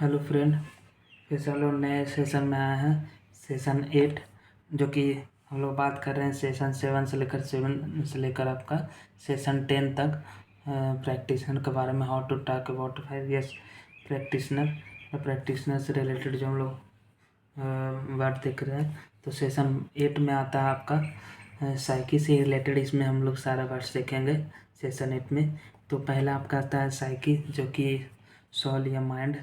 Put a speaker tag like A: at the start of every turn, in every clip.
A: Hello friend, फिर से हम लोग नए सेशन में आए हैं। सेशन 8 जो कि हम लोग बात कर रहे हैं सेशन 7 से लेकर आपका सेशन 10 तक प्रैक्टिशनर के बारे में। How to talk about 5 years practitioner से रिलेटेड जो हम लोग वर्ड देख रहे हैं। तो सेशन 8 में आता है आपका साइकी से रिलेटेड। इसमें हम लोग सारा वर्ड्स देखेंगे सेशन 8 में। तो पहला आपका आता है साइकी, जो कि सोल या माइंड,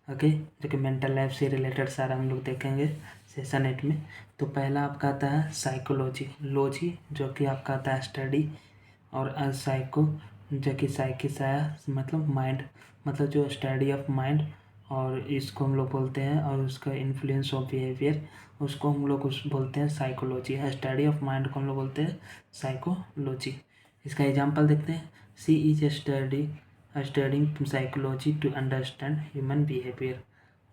A: ओके, जो कि मेंटल लाइफ से रिलेटेड सारा हम लोग देखेंगे सेशन 8 में। तो पहला आपका आता है साइकोलॉजी, लॉजी जो कि आपका आता है स्टडी, और साइको जो कि मतलब माइंड, मतलब जो स्टडी ऑफ माइंड, और इसको हम लोग बोलते हैं, और उसका इन्फ्लुएंस ऑफ बिहेवियर, उसको हम लोग बोलते हैं साइकोलॉजी। स्टडी ऑफ माइंड को हम लोग बोलते हैं साइकोलॉजी। इसका एग्जांपल देखते हैं। She is studying psychology to understand human behaviour.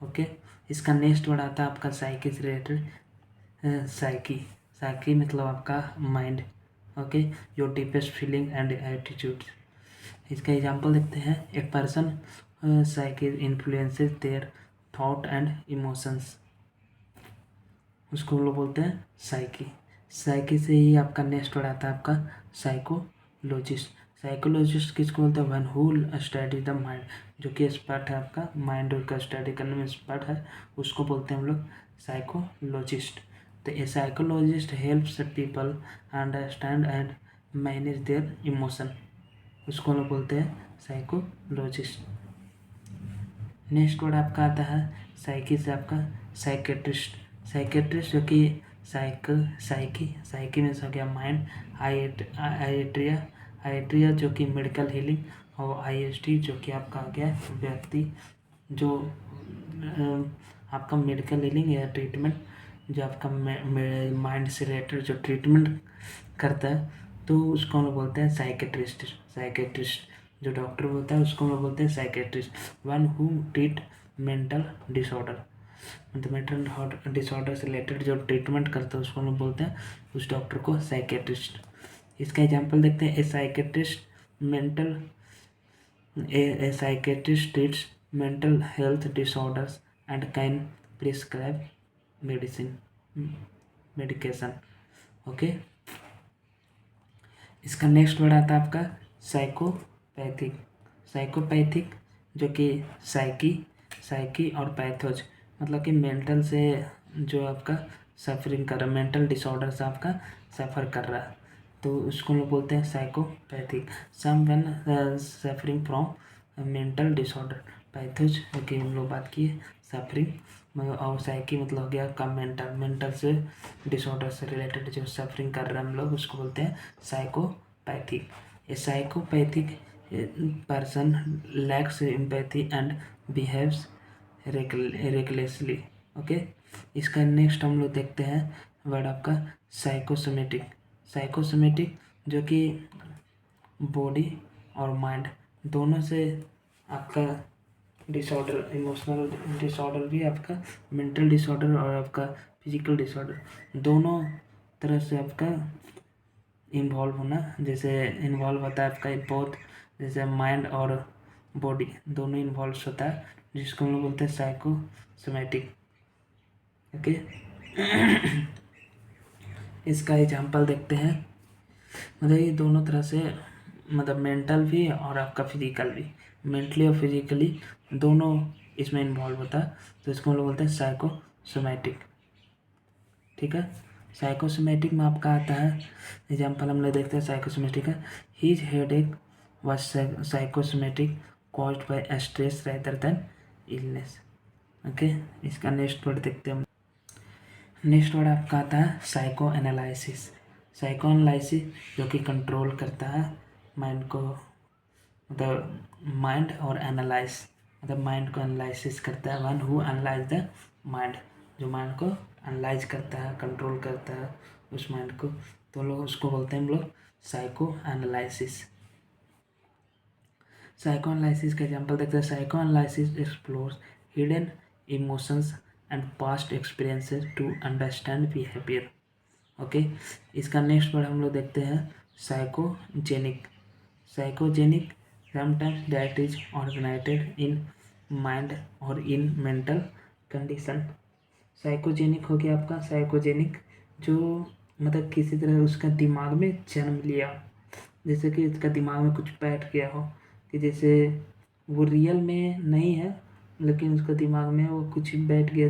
A: Okay, इसका नेक्स्ट वर्ड आता है आपका साइकी से रिलेटेड। साइकी, साइकी मतलब आपका mind, okay, your deepest feeling and attitude. इसका एग्जांपल देखते हैं। A person psyche influences there thought and emotions, उसको हम लोग बोलते हैं साइकी। साइकी से ही आपका नेक्स्ट वर्ड आता है आपका साइकोलॉजिस्ट। साइकोलॉजिस्ट किसको बोलते हैं? One who study the mind, जो कि एक्सपर्ट है आपका माइंड का स्टडी करने में एक्सपर्ट है, उसको बोलते हैं हम लोग साइकोलॉजिस्ट। तो ए psychologist helps people understand and manage there emotion, उसको हम लोग बोलते हैं साइकोलॉजिस्ट। नेक्स्ट वर्ड आपका आता है साइकी से आपका साइकेट्रिस्ट। साइकेट्रिस्ट जो कि साइकी में हो गया माइंड, आइट्रिया जो कि मेडिकल हीलिंग, और आईएसटी जो कि आपका आ गया व्यक्ति, जो आपका मेडिकल हीलिंग या ट्रीटमेंट, जो आपका माइंड से रिलेटेड जो ट्रीटमेंट करता है, तो उसको हम लोग बोलते हैं साइकेट्रिस्ट। साइकेट्रिस्ट जो डॉक्टर होता है उसको हम लोग बोलते हैं psychiatrist. One who treat mental disorder, मतलब मेंटल डिसऑर्डर से रिलेटेड जो ट्रीटमेंट करता है उसको हम लोग बोलते हैं उस डॉक्टर को साइकेट्रिस्ट। इसका एग्जांपल देखते हैं। ए psychiatrist treats mental health disorders and can prescribe medication. Okay, इसका नेक्स्ट वर्ड आता है आपका साइकोपैथिक। साइकोपैथिक जो कि साइकी और पैथोज, मतलब कि मेंटल से जो आपका सफरिंग कर रहा है, मेंटल डिसऑर्डर से आपका सफ़र कर रहा है, तो उसको हम लोग बोलते हैं psychopathic. Someone suffering from mental disorder. Pathos जो कि हम लोग बात किए सफरिंग, और साइकी मतलब हो गया आपका मेंटल से डिसऑर्डर से रिलेटेड जो सफरिंग कर रहे हैं हम लोग, उसको बोलते हैं psychopathic. A psychopathic person lakhs empathy and behaves recklessly. Okay, इसका नेक्स्ट हम लोग देखते हैं वर्ड आपका साइकोसोमेटिक। साइकोसोमेटिक जो कि बॉडी और माइंड दोनों से आपका डिसऑर्डर, इमोशनल डिसऑर्डर भी आपका, मेंटल डिसऑर्डर और आपका फिजिकल डिसऑर्डर दोनों तरह से आपका इन्वॉल्व होना, जैसे इन्वॉल्व होता है आपका बहुत, जैसे माइंड और बॉडी दोनों इन्वॉल्व होता है, जिसको हम लोग बोलते हैं साइकोसोमेटिक। ओके, इसका एग्जांपल देखते हैं। मतलब ये दोनों तरह से, मतलब मेंटल भी और आपका फिजिकल भी, मेंटली और फिजिकली दोनों इसमें इन्वॉल्व होता है, तो इसको हम लोग बोलते हैं साइकोसोमेटिक। ठीक है, साइकोसोमेटिक में आपका आता है एग्जांपल हम लोग देखते हैं साइकोसोमेटिक है। His headache was psychosomatic caused by stress rather than illness. Okay, इसका नेक्स्ट वर्ड देखते हैं हम। नेक्स्ट वर्ड आपका आता है साइको एनालिसिस। साइको एनालिसिस जो कि कंट्रोल करता है माइंड को, मतलब माइंड और एनालाइज, मतलब माइंड को एनालिसिस करता है। One who analyse the mind, जो माइंड को एनालाइज करता है, कंट्रोल करता है उस माइंड को, तो लोग उसको बोलते हैं हम लोग साइको एनालिसिस। साइको एनालिसिस का एग्जांपल देखते हैं। Psychoanalysis explores hidden emotions and past experiences to understand behaviour. Okay, इसका नेक्स्ट वर्ड हम लोग देखते हैं psychogenic. Psychogenic sometimes that is originated in mind और इन मेंटल कंडीशन। साइकोजेनिक हो गया आपका, साइकोजेनिक जो मतलब किसी तरह उसका दिमाग में जन्म लिया, जैसे कि उसका दिमाग में कुछ बैठ गया हो, कि जैसे वो रियल में नहीं है लेकिन उसका दिमाग में वो कुछ बैठ गया,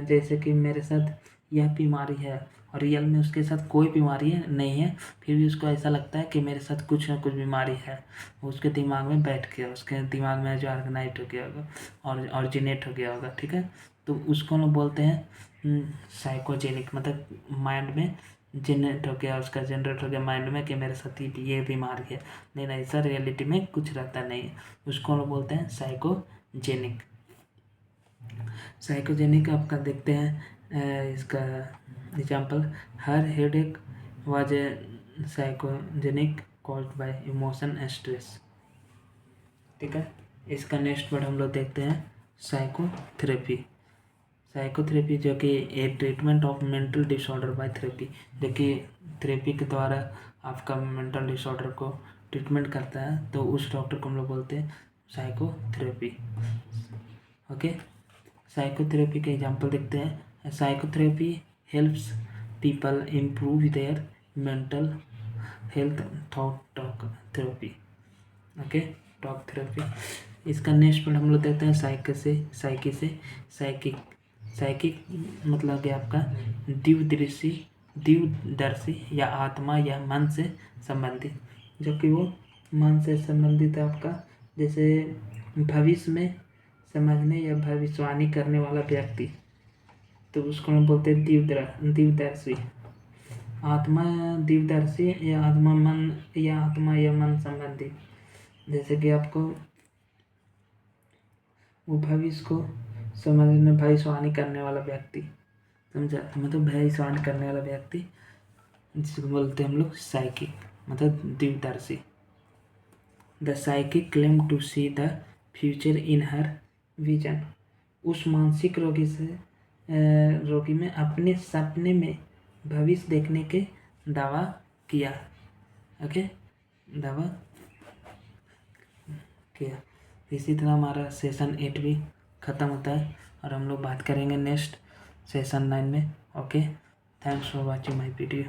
A: जैसे कि मेरे साथ यह बीमारी है और रियल में उसके साथ कोई बीमारी नहीं है, फिर भी उसको ऐसा लगता है कि मेरे साथ कुछ ना कुछ बीमारी है। वो उसके दिमाग में बैठ गया, उसके दिमाग में जो ऑर्गेनाइज हो गया होगा और ऑरिजिनेट हो गया होगा, ठीक है। तो उसको हम बोलते हैं साइकोजेनिक, मतलब माइंड में जनरेट हो गया, उसका जनरेट हो गया माइंड में कि मेरे साथ ये बीमारी है, नहीं नहीं ऐसा रियलिटी में कुछ रहता नहीं है, उसको हम बोलते हैं साइकोजेनिक। साइकोजेनिक आपका देखते हैं इसका example, her headache was a psychogenic caused by emotion stress, ठीक है। इसका नेक्स्ट वर्ड हम लोग देखते हैं साइकोथेरेपी। साइकोथेरेपी जो कि a treatment of mental disorder by therapy, जो कि थेरेपी के द्वारा आपका मेंटल डिसऑर्डर को ट्रीटमेंट करता है, तो उस डॉक्टर को हम लोग बोलते हैं साइकोथेरेपी। ओके, साइकोथेरेपी के एग्जांपल देखते हैं। Psychotherapy helps people improve their mental health thought talk therapy. Okay, talk therapy. इसका नेक्स्ट वर्ड हम लोग देखते हैं साइकिक। साइकिक मतलब कि आपका दिवदर्शी या आत्मा या मन से संबंधित, जो कि वो मन से संबंधित है आपका, जैसे भविष्य में समझने या भविष्यवाणी करने वाला व्यक्ति, तो उसको हम बोलते हैं दिवदर्शी। आत्मा दिवदर्शी या आत्मा या मन संबंधी, जैसे कि आपको वो भविष्य को समझने भविष्यवाणी करने वाला व्यक्ति, समझा, मतलब भविष्यवाणी करने वाला व्यक्ति जिसको बोलते हैं हम लोग साइकिक, मतलब दिवदर्शी। The psychic claim to see the future in her vision. उस मानसिक रोगी में अपने सपने में भविष्य देखने के दावा किया। ओके, दावा किया। इसी तरह हमारा सेशन 8 भी ख़त्म होता है और हम लोग बात करेंगे नेक्स्ट सेशन 9 में। Okay, thanks for watching my video.